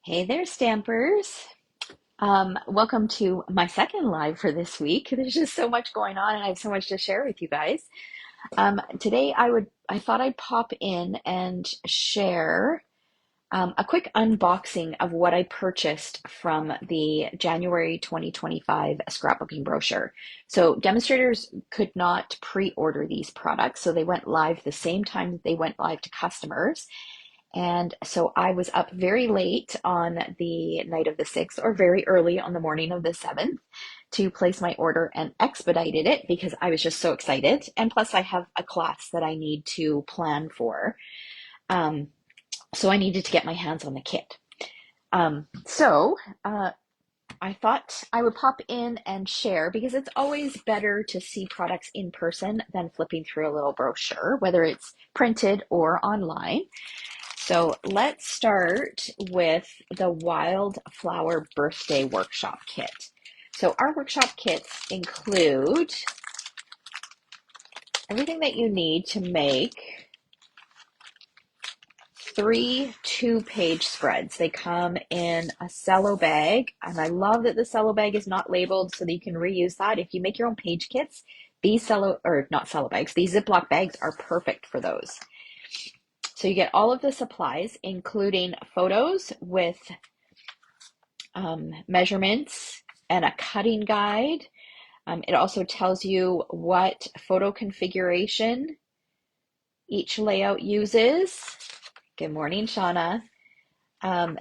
Hey there, Stampers. Welcome to my second live for this week. There's just so much going on, and I have so much to share with you guys. Today, I thought I'd pop in and share a quick unboxing of what I purchased from the January 2025 scrapbooking brochure. So demonstrators could not pre-order these products, so they went live the same time they went live to customers. And so I was up very late on the night of the 6th or very early on the morning of the 7th to place my order and expedited it because I was just so excited. And plus, I have a class that I need to plan for. Um, so I needed to get my hands on the kit. I thought I would pop in and share because it's always better to see products in person than flipping through a little brochure, whether it's printed or online. So let's start with the Wildflower Birthday Workshop Kit. So our workshop kits include everything that you need to make 3 2-page spreads. They come in a cello bag, and I love that the cello bag is not labeled so that you can reuse that. If you make your own page kits, these not cello bags, these Ziploc bags are perfect for those. So you get all of the supplies, including photos with measurements and a cutting guide. It also tells you what photo configuration each layout uses. Good morning, Shauna.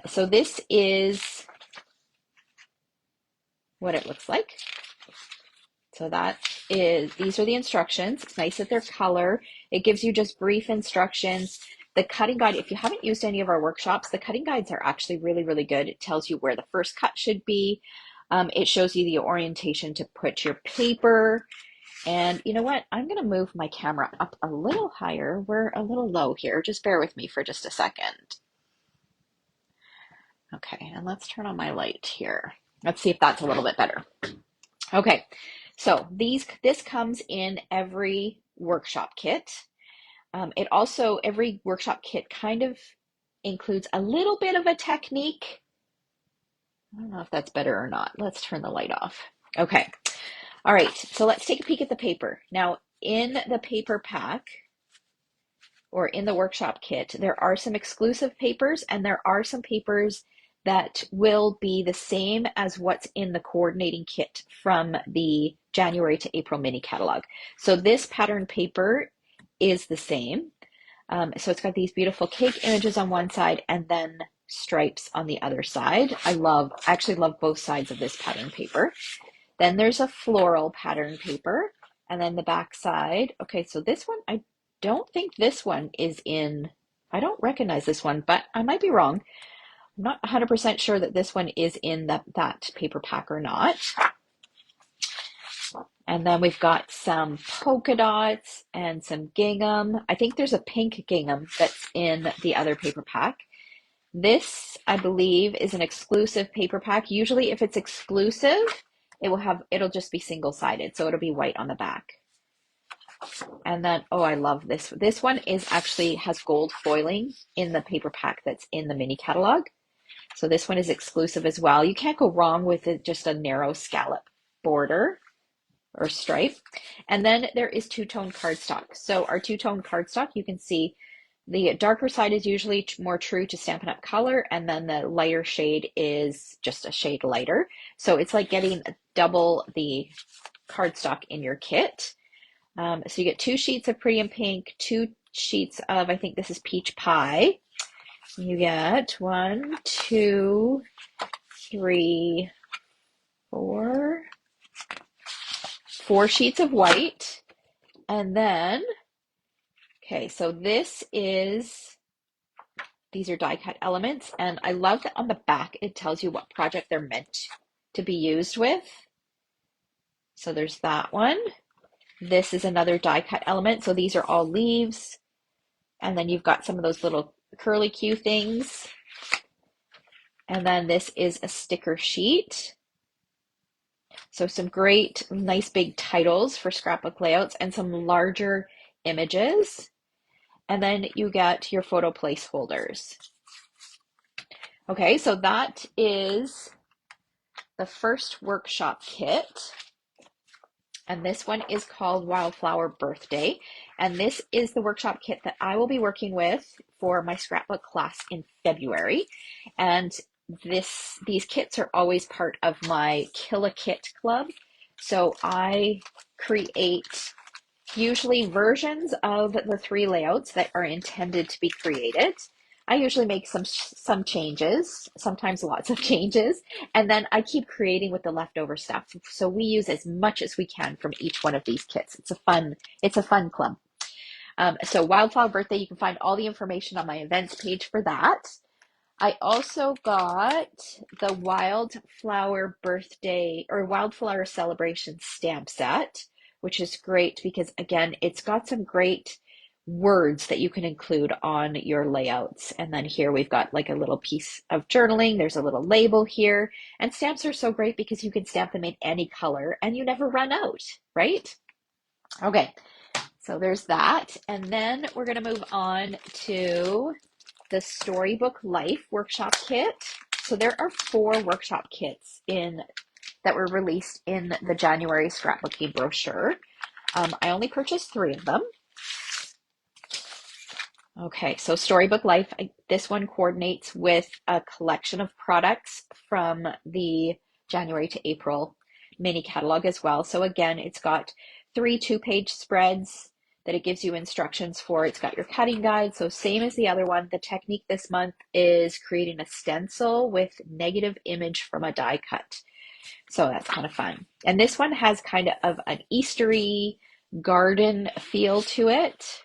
So this is what it looks like. So these are the instructions. It's nice that they're color. It gives you just brief instructions. The cutting guide, if you haven't used any of our workshops, the cutting guides are actually really, really good. It tells you where the first cut should be. It shows you the orientation to put your paper. And you know what? I'm going to move my camera up a little higher. We're a little low here. Just bear with me for just a second. Okay, and let's turn on my light here. Let's see if that's a little bit better. Okay, so this comes in every workshop kit. Every workshop kit kind of includes a little bit of a technique. I don't know if that's better or not. Let's turn the light off. Okay. All right. So let's take a peek at the paper. Now, in the paper pack or in the workshop kit, there are some exclusive papers and there are some papers that will be the same as what's in the coordinating kit from the January to April mini catalog. So this pattern paper is the same. So it's got these beautiful cake images on one side and then stripes on the other side. I actually love both sides of this pattern paper. Then there's a floral pattern paper and then the back side. Okay, so this one, I don't think this one is in, I don't recognize this one, but I might be wrong. I'm not 100% sure that this one is in that paper pack or not. And then we've got some polka dots and some gingham. I think there's a pink gingham that's in the other paper pack. This, I believe, is an exclusive paper pack. Usually if it's exclusive, it'll just be single-sided, so it'll be white on the back. And then, oh, I love this. This one has gold foiling in the paper pack that's in the mini catalog. So this one is exclusive as well. You can't go wrong with just a narrow scallop border or stripe. And then there is two-tone cardstock. So our two-tone cardstock, you can see the darker side is usually more true to Stampin' Up! Color, and then the lighter shade is just a shade lighter. So it's like getting double the cardstock in your kit. So you get 2 sheets of Pretty in Pink, 2 sheets of, I think this is Peach Pie. You get 1, 2, 3, 4 sheets of white. And then, okay, so these are die cut elements. And I love that on the back, it tells you what project they're meant to be used with. So there's that one. This is another die cut element. So these are all leaves. And then you've got some of those little curly Q things. And then this is a sticker sheet. So some great, nice big titles for scrapbook layouts and some larger images. And then you get your photo placeholders. Okay, so that is the first workshop kit. And this one is called Wildflower Birthday. And this is the workshop kit that I will be working with for my scrapbook class in February. And these kits are always part of my Kill a Kit club. So I create usually versions of the three layouts that are intended to be created. I usually make some changes, sometimes lots of changes, and then I keep creating with the leftover stuff. So we use as much as we can from each one of these kits. It's a fun club. So Wildflower Birthday, you can find all the information on my events page for that. I also got the Wildflower Birthday or Wildflower Celebration stamp set, which is great because, again, it's got some great words that you can include on your layouts. And then here we've got like a little piece of journaling. There's a little label here. And stamps are so great because you can stamp them in any color and you never run out, right? Okay, so there's that. And then we're going to move on to the Storybook Life workshop kit. So there are 4 workshop kits that were released in the January scrapbooking brochure. I only purchased 3 of them. Okay, so Storybook Life, this one coordinates with a collection of products from the January to April mini catalog as well. So again, it's got 3 2-page spreads that it gives you instructions for. It's got your cutting guide. So same as the other one, the technique this month is creating a stencil with negative image from a die cut. So that's kind of fun. And this one has kind of an Eastery garden feel to it.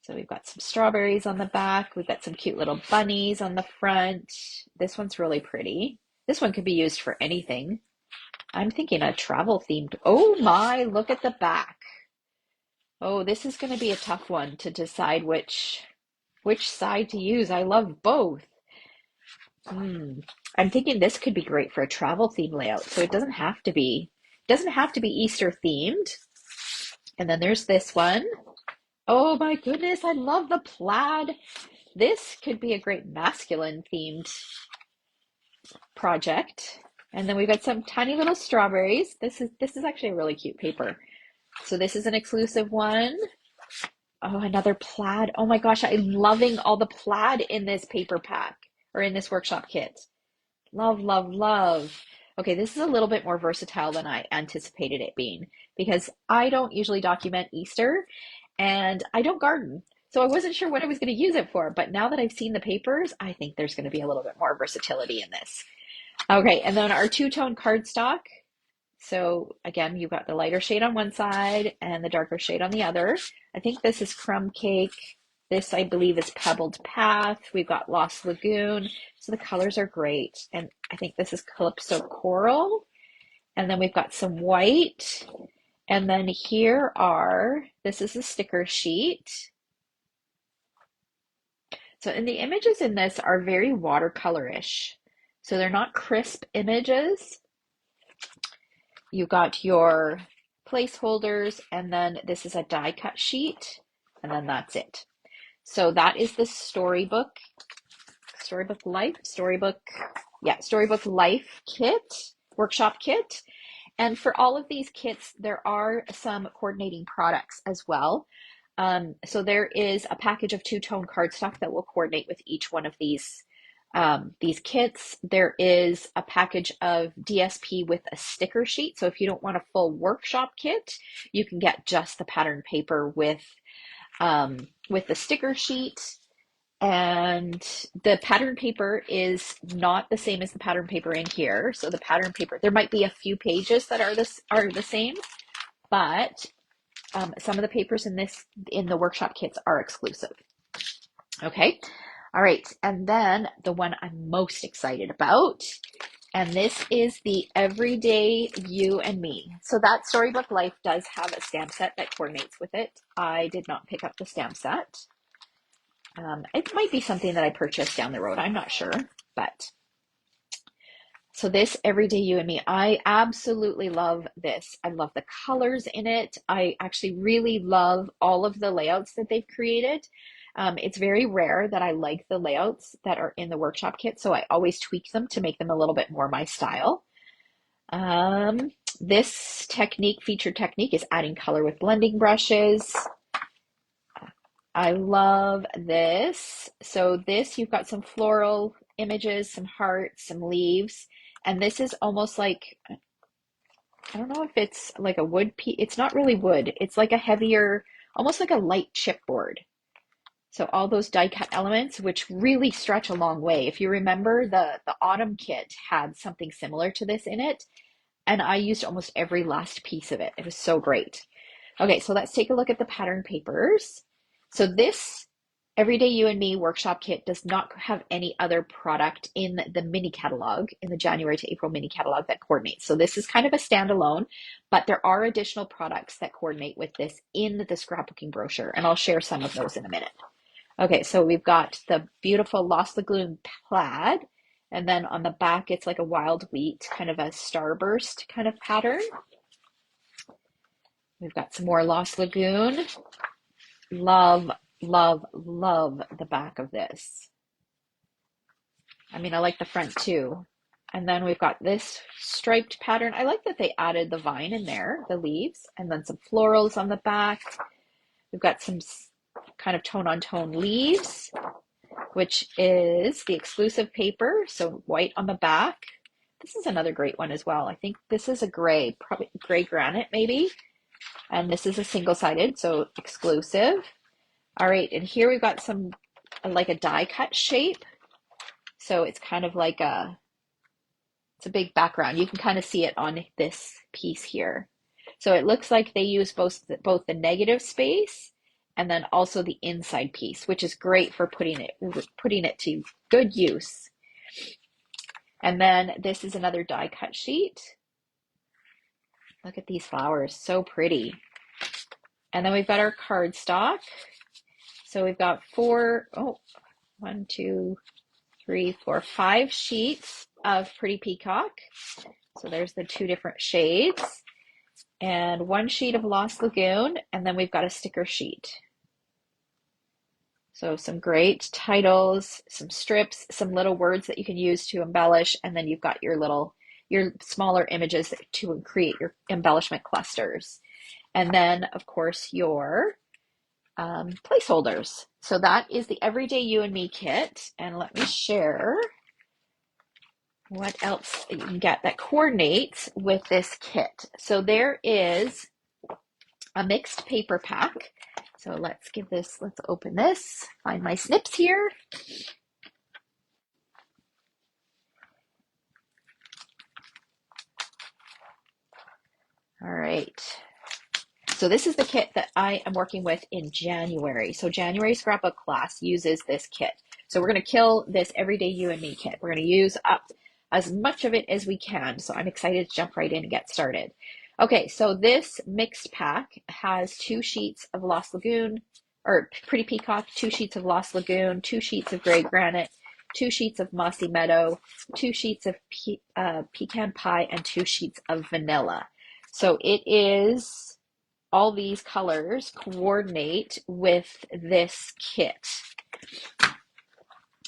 So we've got some strawberries on the back. We've got some cute little bunnies on the front. This one's really pretty. This one could be used for anything. I'm thinking a travel themed. Oh my, look at the back. Oh, this is going to be a tough one to decide which side to use. I love both. I'm thinking this could be great for a travel theme layout. So it doesn't have to be Easter themed. And then there's this one. Oh my goodness, I love the plaid. This could be a great masculine themed project. And then we've got some tiny little strawberries. This is actually a really cute paper. So this is an exclusive one. Oh, another plaid. Oh my gosh, I'm loving all the plaid in this paper pack or in this workshop kit. Love, love, love. Okay, this is a little bit more versatile than I anticipated it being because I don't usually document Easter and I don't garden. So I wasn't sure what I was going to use it for, but now that I've seen the papers, I think there's going to be a little bit more versatility in this. Okay, and then our two-tone cardstock. So again, you've got the lighter shade on one side and the darker shade on the other. I think this is Crumb Cake. This, I believe, is Pebbled Path. We've got Lost Lagoon. So the colors are great. And I think this is Calypso Coral. And then we've got some white. And then this is a sticker sheet. So, and the images in this are very watercolorish. So they're not crisp images. You've got your placeholders, and then this is a die cut sheet, and then that's it. So that is the Storybook Life kit, workshop kit. And for all of these kits, there are some coordinating products as well. So there is a package of two-tone cardstock that will coordinate with each one of these kits. There is a package of DSP with a sticker sheet. So if you don't want a full workshop kit, you can get just the pattern paper with the sticker sheet. And the pattern paper is not the same as the pattern paper in here. So the pattern paper, there might be a few pages that are the same, but some of the papers in the workshop kits are exclusive. Okay. All right. And then the one I'm most excited about, and this is the Everyday You and Me. So that Storybook Life does have a stamp set that coordinates with it. I did not pick up the stamp set. It might be something that I purchased down the road. I'm not sure, but So this Everyday You and Me, I absolutely love this. I love the colors in it. I actually really love all of the layouts that they've created. It's very rare that I like the layouts that are in the workshop kit, so I always tweak them to make them a little bit more my style. Um, this featured technique is adding color with blending brushes. I love this. So this, you've got some floral images, some hearts, some leaves, and this is almost like, I don't know if it's like a wood piece. It's not really wood. It's like a heavier, almost like a light chipboard. So all those die cut elements, which really stretch a long way. If you remember, the autumn kit had something similar to this in it, and I used almost every last piece of it. It was so great. Okay, so let's take a look at the pattern papers. So this Everyday You and Me workshop kit does not have any other product in the mini catalog, in the January to April mini catalog that coordinates. So this is kind of a standalone, but there are additional products that coordinate with this in the scrapbooking brochure, and I'll share some of those in a minute. Okay, so we've got the beautiful Lost Lagoon plaid, and then on the back it's like a wild wheat, kind of a starburst kind of pattern. We've got some more Lost Lagoon. Love, love, love the back of this. I mean, I like the front too. And then we've got this striped pattern. I like that they added the vine in there, the leaves, and then some florals on the back. We've got some kind of tone on tone leaves, which is the exclusive paper. So white on the back. This is another great one as well. I think this is a gray, probably gray granite maybe. And this is a single-sided, so exclusive. All right, and here we've got some, like a die cut shape. So it's kind of like it's a big background. You can kind of see it on this piece here. So it looks like they use both the negative space and then also the inside piece, which is great for putting it to good use. And then this is another die cut sheet. Look at these flowers, so pretty. And then we've got our cardstock. So we've got 5 sheets of Pretty Peacock. So there's the 2 different shades. And 1 sheet of Lost Lagoon, and then we've got a sticker sheet. So some great titles, some strips, some little words that you can use to embellish, and then you've got your smaller images to create your embellishment clusters. And then, of course, your placeholders. So that is the Everyday You and Me kit. And let me share what else you can get that coordinates with this kit. So there is a mixed paper pack. So let's open this, find my snips here. All right. So this is the kit that I am working with in January. So January scrapbook class uses this kit. So we're going to kill this Everyday You and Me kit. We're going to use up as much of it as we can. So I'm excited to jump right in and get started. Okay, so this mixed pack has 2 sheets of Lost Lagoon, or Pretty Peacock, 2 sheets of Lost Lagoon, 2 sheets of Gray Granite, 2 sheets of Mossy Meadow, 2 sheets of Pecan Pie, and 2 sheets of Vanilla. So it is, all these colors coordinate with this kit.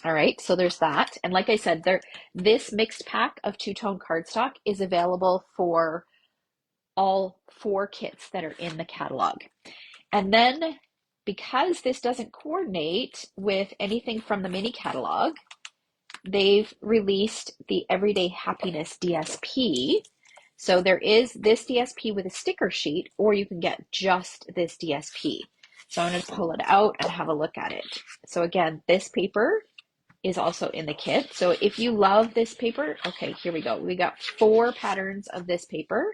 All right, so there's that. And like I said, this mixed pack of 2-tone cardstock is available for all 4 kits that are in the catalog. And then because this doesn't coordinate with anything from the mini catalog, they've released the Everyday Happiness DSP. So there is this DSP with a sticker sheet, or you can get just this DSP. So I'm going to pull it out and have a look at it. So again, this paper is also in the kit. So if you love this paper, okay, here we go. We got 4 patterns of this paper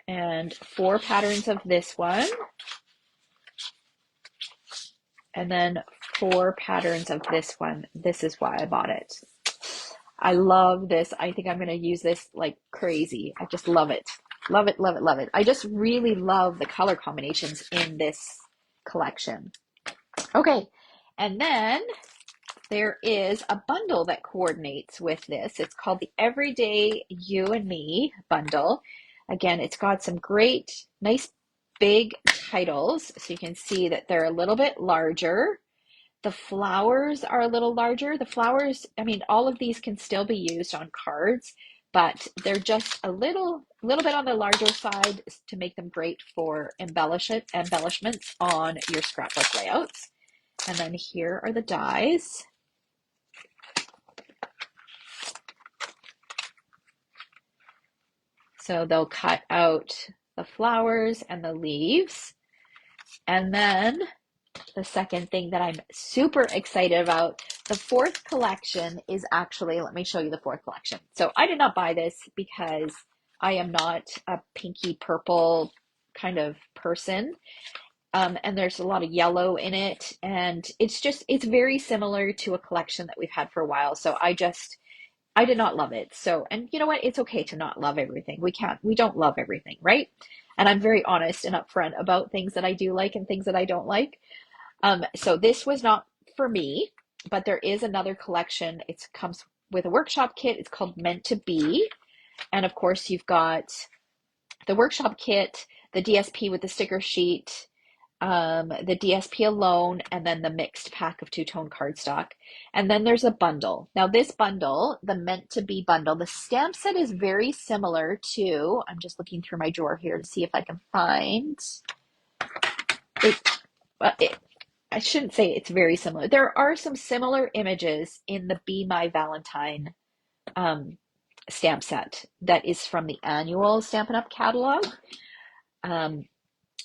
and 4 patterns of this one. And then 4 patterns of this one. This is why I bought it. I love this. I think I'm going to use this like crazy. I just love it. Love it, love it, love it. I just really love the color combinations in this collection. Okay, and then there is a bundle that coordinates with this. It's called the Everyday You and Me bundle. Again, it's got some great, nice big titles. So you can see that they're a little bit larger. The flowers are a little larger. The flowers, I mean, all of these can still be used on cards, but they're just a little bit on the larger side to make them great for embellishments on your scrapbook layouts. And then here are the dies. So they'll cut out the flowers and the leaves. And then the second thing that I'm super excited about, the fourth collection is actually, let me show you the fourth collection. So I did not buy this because I am not a pinky purple kind of person. And there's a lot of yellow in it. And it's very similar to a collection that we've had for a while. So I did not love it. So, and you know what? It's okay to not love everything. We don't love everything, right? And I'm very honest and upfront about things that I do like and things that I don't like. So this was not for me, but there is another collection. It comes with a workshop kit. It's called Meant to Be. And of course, you've got the workshop kit, the DSP with the sticker sheet, the DSP alone, and then the mixed pack of two-tone cardstock. And then there's a bundle. Now this bundle, the Meant to Be bundle, the stamp set is very similar to, I'm just looking through my drawer here to see if I can find it. I shouldn't say it's very similar. There are some similar images in the Be My Valentine stamp set that is from the annual Stampin' Up catalog.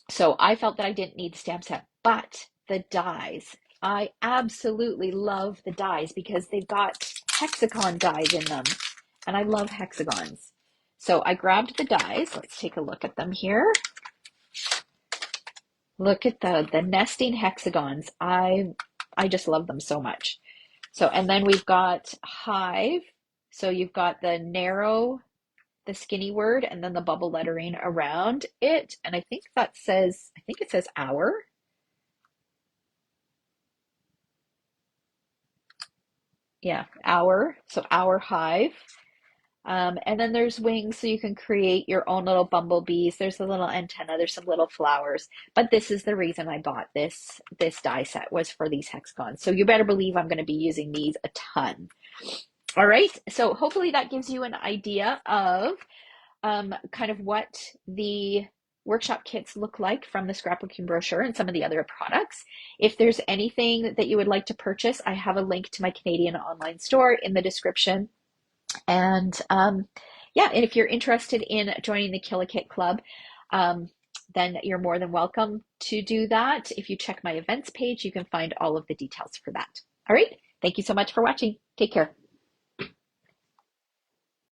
So I felt that I didn't need the stamp set, but the dies, I absolutely love the dies because they've got hexagon dies in them, and I love hexagons. So I grabbed the dies. Let's take a look at them here. Look at the nesting hexagons. I just love them so much. So, and then we've got hive. So you've got the narrow, the skinny word, and then the bubble lettering around it. And I think it says hour. Yeah, hour. So hour hive. And then there's wings, so you can create your own little bumblebees. There's a little antenna, there's some little flowers. But this is the reason I bought this die set, was for these hexagons. So you better believe I'm going to be using these a ton. All right, so hopefully that gives you an idea of kind of what the workshop kits look like from the scrapbooking brochure and some of the other products. If there's anything that you would like to purchase, I have a link to my Canadian online store in the description. And yeah, and if you're interested in joining the Kill-A-Kit Club, then you're more than welcome to do that. If you check my events page, you can find all of the details for that. All right, thank you so much for watching. Take care.